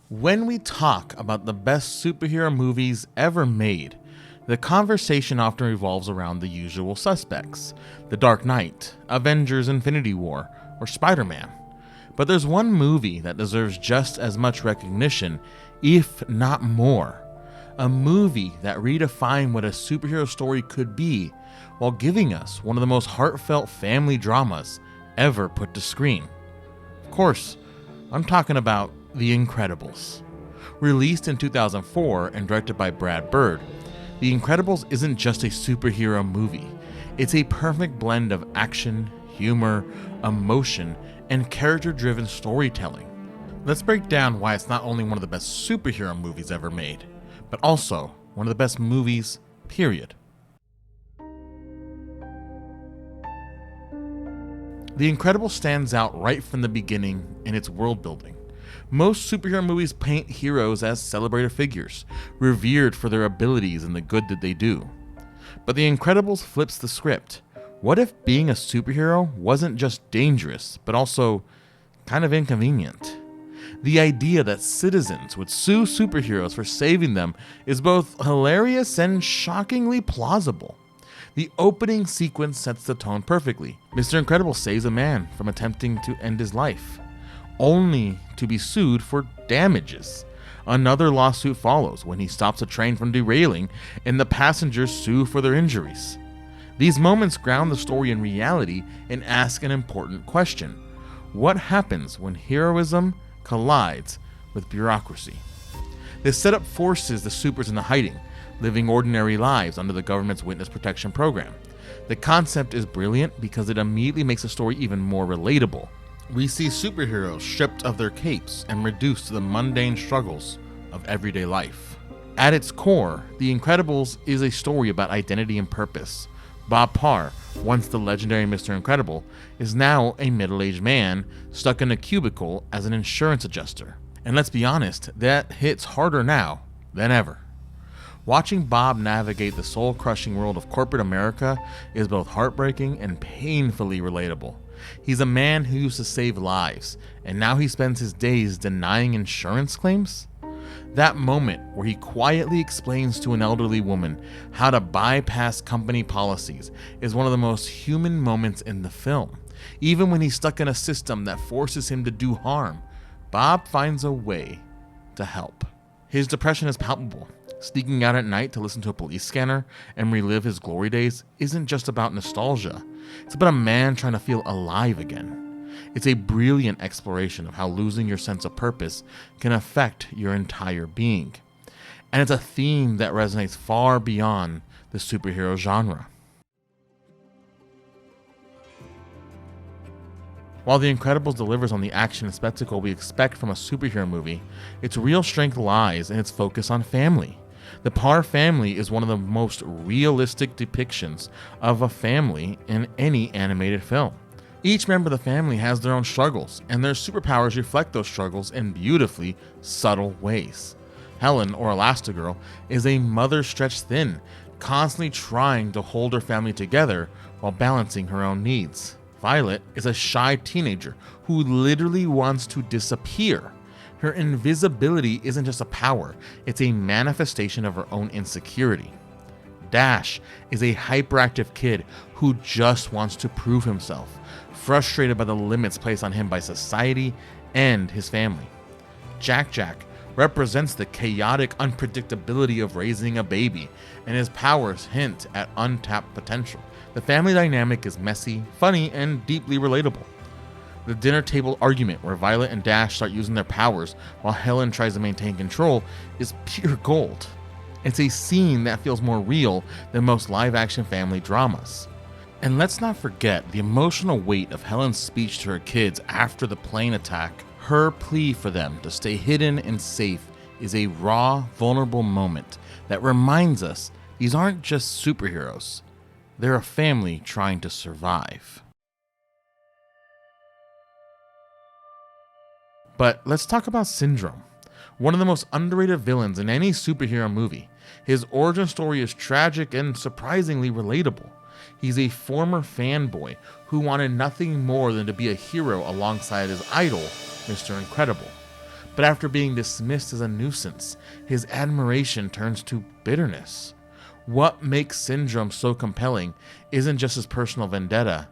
When we talk about the best superhero movies ever made, the conversation often revolves around the usual suspects: The Dark Knight, Avengers Infinity War, or Spider-Man. But there's one movie that deserves just as much recognition, if not more. A movie that redefined what a superhero story could be, while giving us one of the most heartfelt family dramas ever put to screen. Of course, I'm talking about The Incredibles. Released in 2004 and directed by Brad Bird, The Incredibles isn't just a superhero movie. It's a perfect blend of action, humor, emotion, and character-driven storytelling. Let's break down why it's not only one of the best superhero movies ever made, but also one of the best movies, period. The Incredibles stands out right from the beginning in its world building. Most superhero movies paint heroes as celebrated figures, revered for their abilities and the good that they do. But The Incredibles flips the script. What if being a superhero wasn't just dangerous, but also kind of inconvenient? The idea that citizens would sue superheroes for saving them is both hilarious and shockingly plausible. The opening sequence sets the tone perfectly. Mr. Incredible saves a man from attempting to end his life, only to be sued for damages. Another lawsuit follows when he stops a train from derailing and the passengers sue for their injuries. These moments ground the story in reality and ask an important question: what happens when heroism collides with bureaucracy? This setup forces the supers into hiding, living ordinary lives under the government's witness protection program. The concept is brilliant because it immediately makes the story even more relatable. We see superheroes stripped of their capes and reduced to the mundane struggles of everyday life. At its core, The Incredibles is a story about identity and purpose. Bob Parr, once the legendary Mr. Incredible, is now a middle-aged man stuck in a cubicle as an insurance adjuster. And let's be honest, that hits harder now than ever. Watching Bob navigate the soul-crushing world of corporate America is both heartbreaking and painfully relatable. He's a man who used to save lives, and now he spends his days denying insurance claims? That moment where he quietly explains to an elderly woman how to bypass company policies is one of the most human moments in the film. Even when he's stuck in a system that forces him to do harm, Bob finds a way to help. His depression is palpable. Sneaking out at night to listen to a police scanner and relive his glory days isn't just about nostalgia. It's about a man trying to feel alive again. It's a brilliant exploration of how losing your sense of purpose can affect your entire being. And it's a theme that resonates far beyond the superhero genre. While The Incredibles delivers on the action and spectacle we expect from a superhero movie, its real strength lies in its focus on family. The Parr family is one of the most realistic depictions of a family in any animated film. Each member of the family has their own struggles, and their superpowers reflect those struggles in beautifully subtle ways. Helen, or Elastigirl, is a mother stretched thin, constantly trying to hold her family together while balancing her own needs. Violet is a shy teenager who literally wants to disappear. Her invisibility isn't just a power, it's a manifestation of her own insecurity. Dash is a hyperactive kid who just wants to prove himself, frustrated by the limits placed on him by society and his family. Jack represents the chaotic unpredictability of raising a baby, and his powers hint at untapped potential. The family dynamic is messy, funny, and deeply relatable. The dinner table argument where Violet and Dash start using their powers while Helen tries to maintain control is pure gold. It's a scene that feels more real than most live-action family dramas. And let's not forget the emotional weight of Helen's speech to her kids after the plane attack. Her plea for them to stay hidden and safe is a raw, vulnerable moment that reminds us these aren't just superheroes. They're a family trying to survive. But let's talk about Syndrome, one of the most underrated villains in any superhero movie. His origin story is tragic and surprisingly relatable. He's a former fanboy who wanted nothing more than to be a hero alongside his idol, Mr. Incredible. But after being dismissed as a nuisance, his admiration turns to bitterness. What makes Syndrome so compelling isn't just his personal vendetta,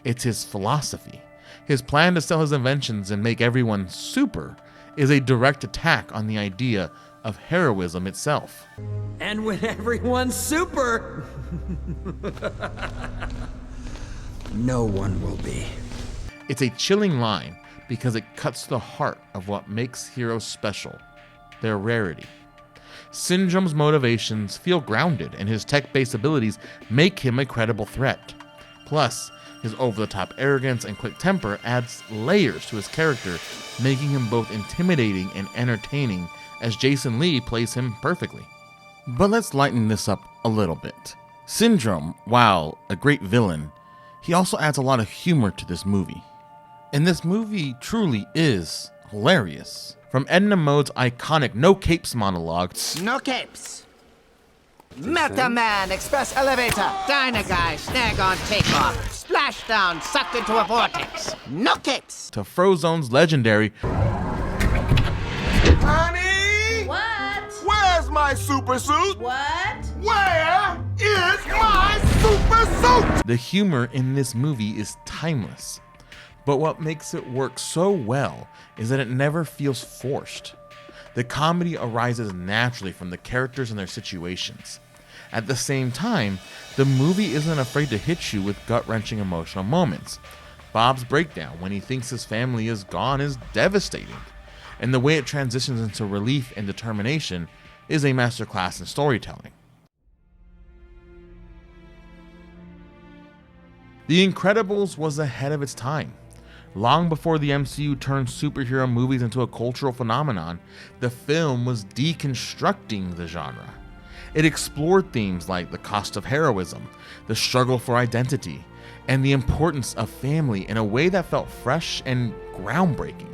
it's his philosophy. His plan to sell his inventions and make everyone super is a direct attack on the idea of heroism itself. And when everyone's super, no one will be. It's a chilling line because it cuts to the heart of what makes heroes special, their rarity. Syndrome's motivations feel grounded, and his tech-based abilities make him a credible threat. Plus, his over-the-top arrogance and quick temper adds layers to his character, making him both intimidating and entertaining, as Jason Lee plays him perfectly. But let's lighten this up a little bit. Syndrome, while a great villain, he also adds a lot of humor to this movie. And this movie truly is hilarious. From Edna Mode's iconic No Capes monologue. No capes. Meta Man Express Elevator. Diner Guy Snag on Takeoff. Splashdown sucked into a vortex. No capes. To Frozone's legendary Honey! What? Where's my super suit? What? Where is my super suit? The humor in this movie is timeless. But what makes it work so well is that it never feels forced. The comedy arises naturally from the characters and their situations. At the same time, the movie isn't afraid to hit you with gut-wrenching emotional moments. Bob's breakdown when he thinks his family is gone is devastating, and the way it transitions into relief and determination is a masterclass in storytelling. The Incredibles was ahead of its time. Long before the MCU turned superhero movies into a cultural phenomenon, the film was deconstructing the genre. It explored themes like the cost of heroism, the struggle for identity, and the importance of family in a way that felt fresh and groundbreaking.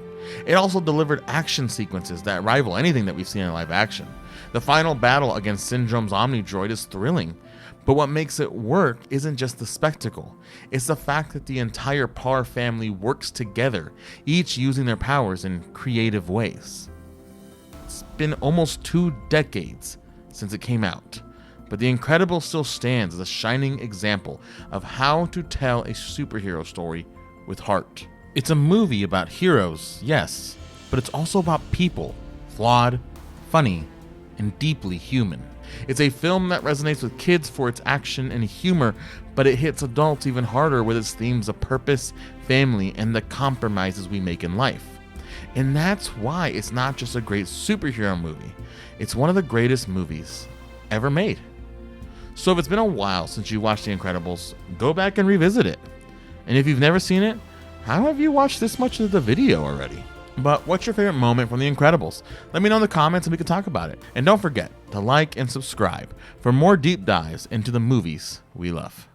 It also delivered action sequences that rival anything that we've seen in live action. The final battle against Syndrome's Omnidroid is thrilling, but what makes it work isn't just the spectacle. It's the fact that the entire Parr family works together, each using their powers in creative ways. It's been almost 2 decades since it came out, but The Incredibles still stands as a shining example of how to tell a superhero story with heart. It's a movie about heroes, yes, but it's also about people, flawed, funny, and deeply human. It's a film that resonates with kids for its action and humor, but it hits adults even harder with its themes of purpose, family, and the compromises we make in life. And that's why it's not just a great superhero movie, it's one of the greatest movies ever made. So if it's been a while since you watched The Incredibles, go back and revisit it. And if you've never seen it, how have you watched this much of the video already? But what's your favorite moment from The Incredibles? Let me know in the comments and we can talk about it. And don't forget to like and subscribe for more deep dives into the movies we love.